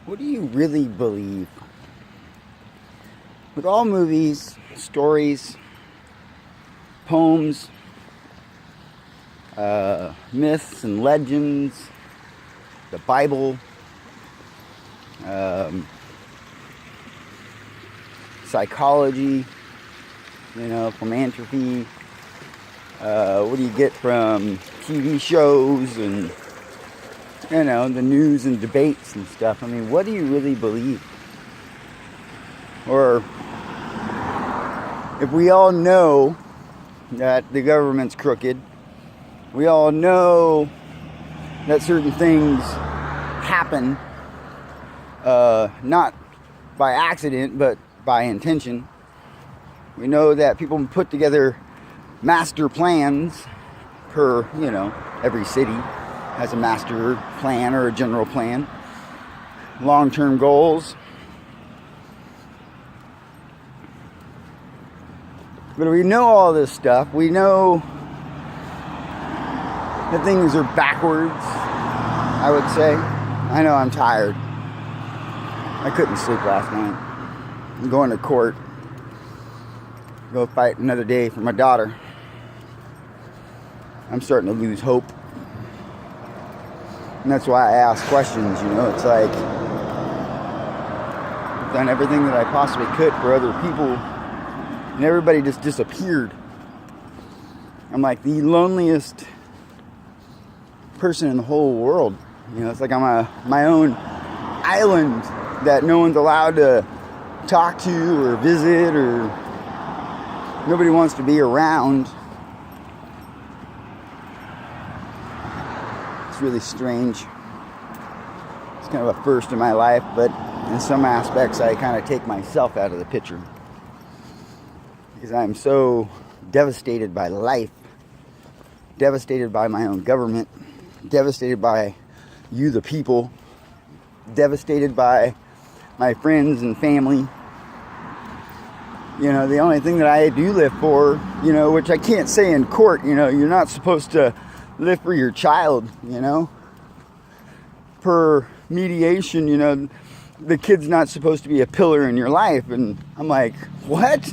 What do you really believe? With all movies, stories, poems, myths and legends, the Bible, psychology, philanthropy, what do you get from TV shows and the news and debates and stuff? I mean, what do you really believe? Or if we all know that the government's crooked, we all know that certain things happen, not by accident, but by intention. We know that people put together master plans per, every city has a master plan or a general plan, long-term goals. But we know all this stuff. We know that things are backwards, I would say. I know I'm tired. I couldn't sleep last night. I'm going to court. Go fight another day for my daughter. I'm starting to lose hope. And that's why I ask questions, It's like I've done everything that I possibly could for other people, and everybody just disappeared. I'm like the loneliest person in the whole world. It's like I'm my own island that no one's allowed to talk to or visit, or nobody wants to be around. It's really strange. It's kind of a first in my life, but in some aspects I kind of take myself out of the picture because I'm so devastated by life, devastated by my own government, devastated by you, the people, devastated by my friends and family. The only thing that I do live for, which I can't say in court, you're not supposed to live for your child, per mediation, the kid's not supposed to be a pillar in your life. And I'm like, what?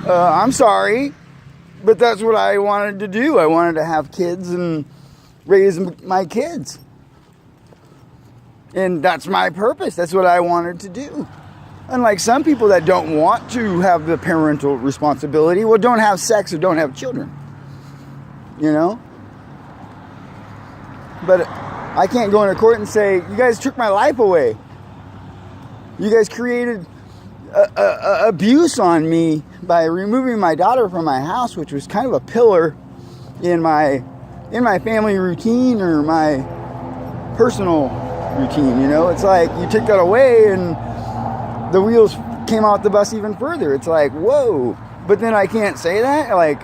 I'm sorry, but that's what I wanted to do. I wanted to have kids and raise my kids. And that's my purpose. That's what I wanted to do. Unlike some people that don't want to have the parental responsibility, well, don't have sex or don't have children. But I can't go into court and say, you guys took my life away. You guys created abuse on me by removing my daughter from my house, which was kind of a pillar in my family routine or my personal routine. It's like you took that away and the wheels came off the bus even further. It's like, whoa. But then I can't say that. Like,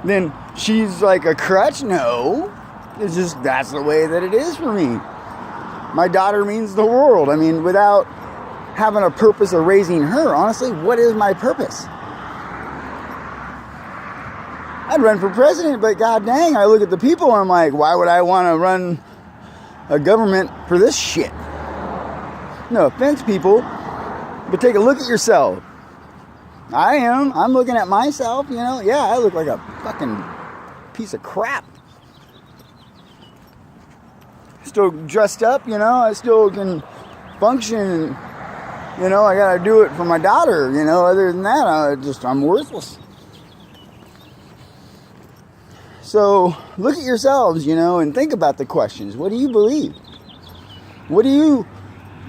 then she's like a crutch. No, it's just, that's the way that it is for me. My daughter means the world. I mean, without having a purpose of raising her, honestly, what is my purpose? I'd run for president, but god dang, I look at the people and I'm like, why would I want to run a government for this shit? No offense, people, but take a look at yourself. I'm looking at myself, yeah, I look like a fucking piece of crap. Still dressed up, I still can function, I gotta do it for my daughter, other than that, I'm worthless. So look at yourselves, and think about the questions. What do you believe? What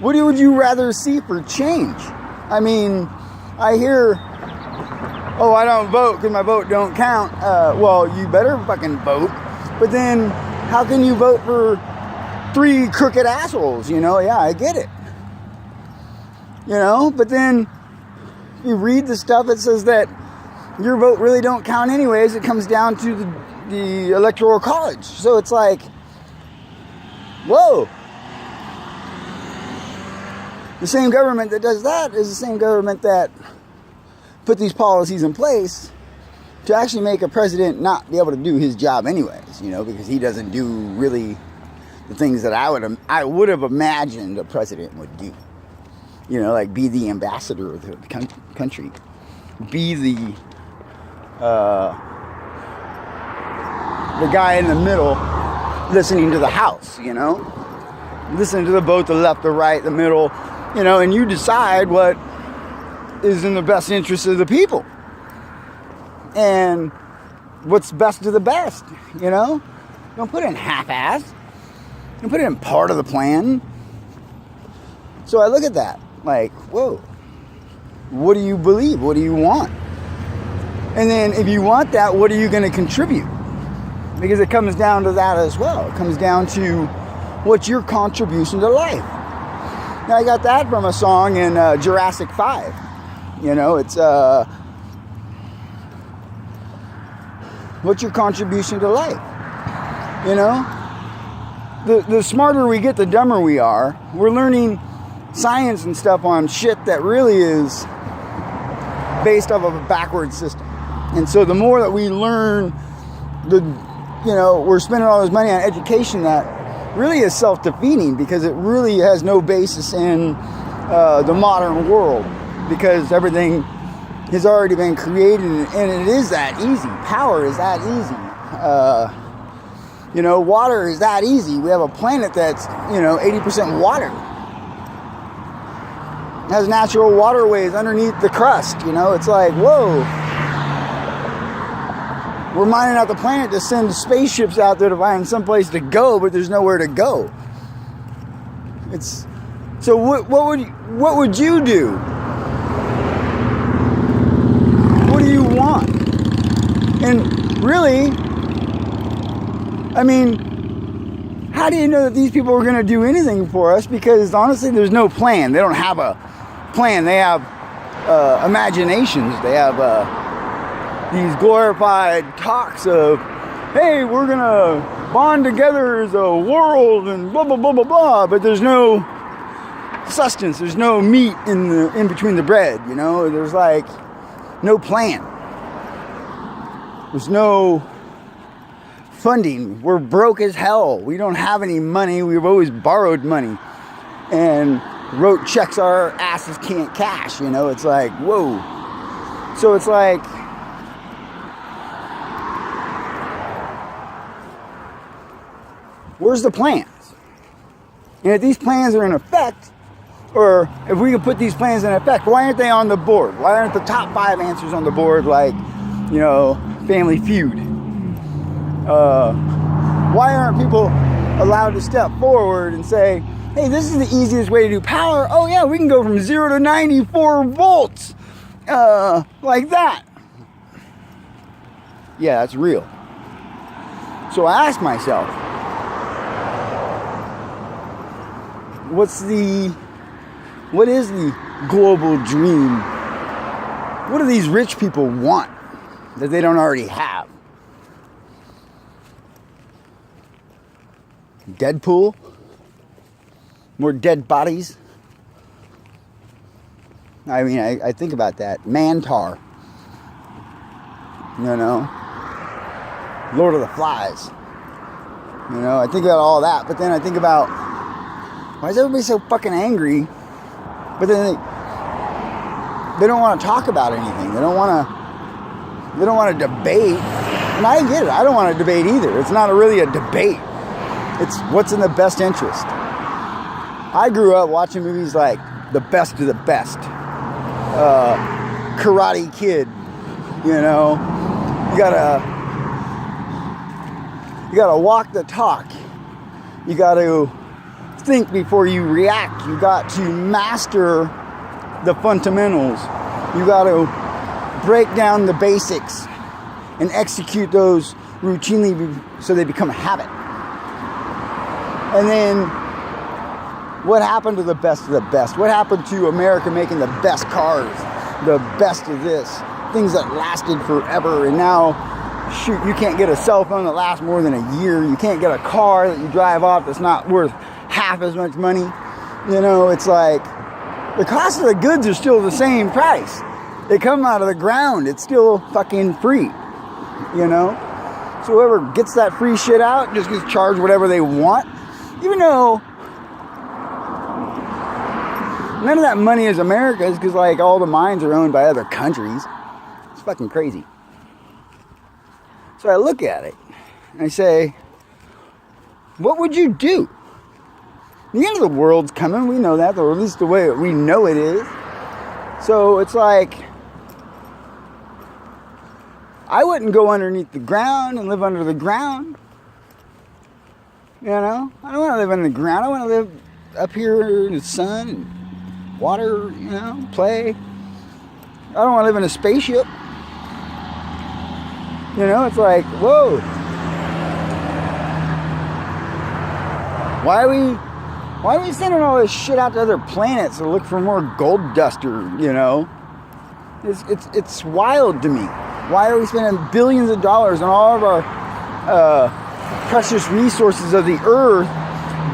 would you rather see for change? I mean, I hear, oh, I don't vote because my vote don't count. Well, you better fucking vote. But then how can you vote for 3 crooked assholes? Yeah, I get it. But then you read the stuff that says that your vote really don't count anyways. It comes down to the electoral college. So it's like, whoa. The same government that does that is the same government that put these policies in place to actually make a president not be able to do his job anyways, because he doesn't do really the things that I would have imagined a president would do. You know, like be the ambassador of the country, be the guy in the middle listening to the House, you know, listening to the both, the left, the right, the middle, you know, and you decide what is in the best interest of the people and what's best to the best, you know. Don't put it in half-ass. Don't put it in part of the plan. So I look at that like, whoa, what do you believe? What do you want? And then if you want that, what are you going to contribute? Because it comes down to that as well. It comes down to what's your contribution to life. Now, I got that from a song in Jurassic 5. You know, it's, what's your contribution to life? You know? The smarter we get, the dumber we are. We're learning science and stuff on shit that really is based off of a backward system. And so the more that we learn, we're spending all this money on education that really is self-defeating because it really has no basis in the modern world, because everything has already been created and it is that easy. Power is that easy. Water is that easy. We have a planet that's, 80% water. It has natural waterways underneath the crust. It's like, whoa. We're mining out the planet to send spaceships out there to find someplace to go, but there's nowhere to go. So what would you do? What do you want? And really, I mean, how do you know that these people are going to do anything for us? Because honestly, there's no plan. They don't have a plan. They have imaginations. They have these glorified talks of, hey, we're going to bond together as a world and blah, blah, blah, blah, blah. But there's no sustenance. There's no meat in between the bread, There's like no plan. There's no funding. We're broke as hell. We don't have any money. We've always borrowed money and wrote checks our asses can't cash. It's like, whoa. So it's like, where's the plans? And if these plans are in effect, or if we can put these plans in effect, why aren't they on the board? Why aren't the top 5 answers on the board like, Family Feud? Why aren't people allowed to step forward and say, hey, this is the easiest way to do power. Oh yeah, we can go from 0 to 94 volts. Like that. Yeah, that's real. So I ask myself, what is the global dream? What do these rich people want that they don't already have? Deadpool? More dead bodies? I mean, I think about that. Mantar. Lord of the Flies. I think about all that, but then I think about, why is everybody so fucking angry? But then they don't want to talk about anything. They don't want to debate. And I get it. I don't want to debate either. It's not really a debate. It's what's in the best interest. I grew up watching movies like The Best of the Best, Karate Kid. You gotta walk the talk. You gotta think before you react. You got to master the fundamentals. You got to break down the basics and execute those routinely so they become a habit. And then what happened to the best of the best? What happened to America making the best cars, the best of this, things that lasted forever? And now, shoot, you can't get a cell phone that lasts more than a year. You can't get a car that you drive off that's not worth half as much money. It's like the cost of the goods are still the same price. They come out of the ground. It's still fucking free. So whoever gets that free shit out just gets charged whatever they want. Even though none of that money is America's, because like all the mines are owned by other countries. It's fucking crazy. So I look at it and I say, what would you do? The end of the world's coming. We know that, or at least the way we know it is. So it's like, I wouldn't go underneath the ground and live under the ground. You know, I don't want to live on the ground. I want to live up here in the sun and water, you know, play. I don't want to live in a spaceship. You know, it's like, whoa. Why are we sending all this shit out to other planets to look for more gold dust, or, you know? It's wild to me. Why are we spending billions of dollars on all of our precious resources of the earth,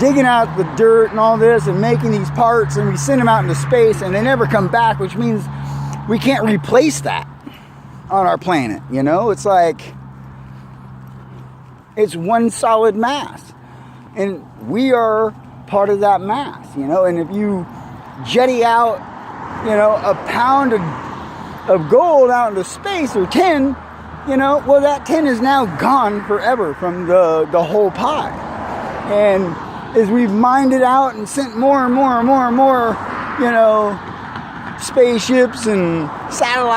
digging out the dirt and all this and making these parts, and we send them out into space and they never come back, which means we can't replace that on our planet, you know? It's like, it's one solid mass, and we are part of that mass, you know? And if you jetty out, you know, a pound of gold out into space, or 10, you know, well, that 10 is now gone forever from the whole pie. And as we've mined it out and sent more and more and more and more, you know, spaceships and satellites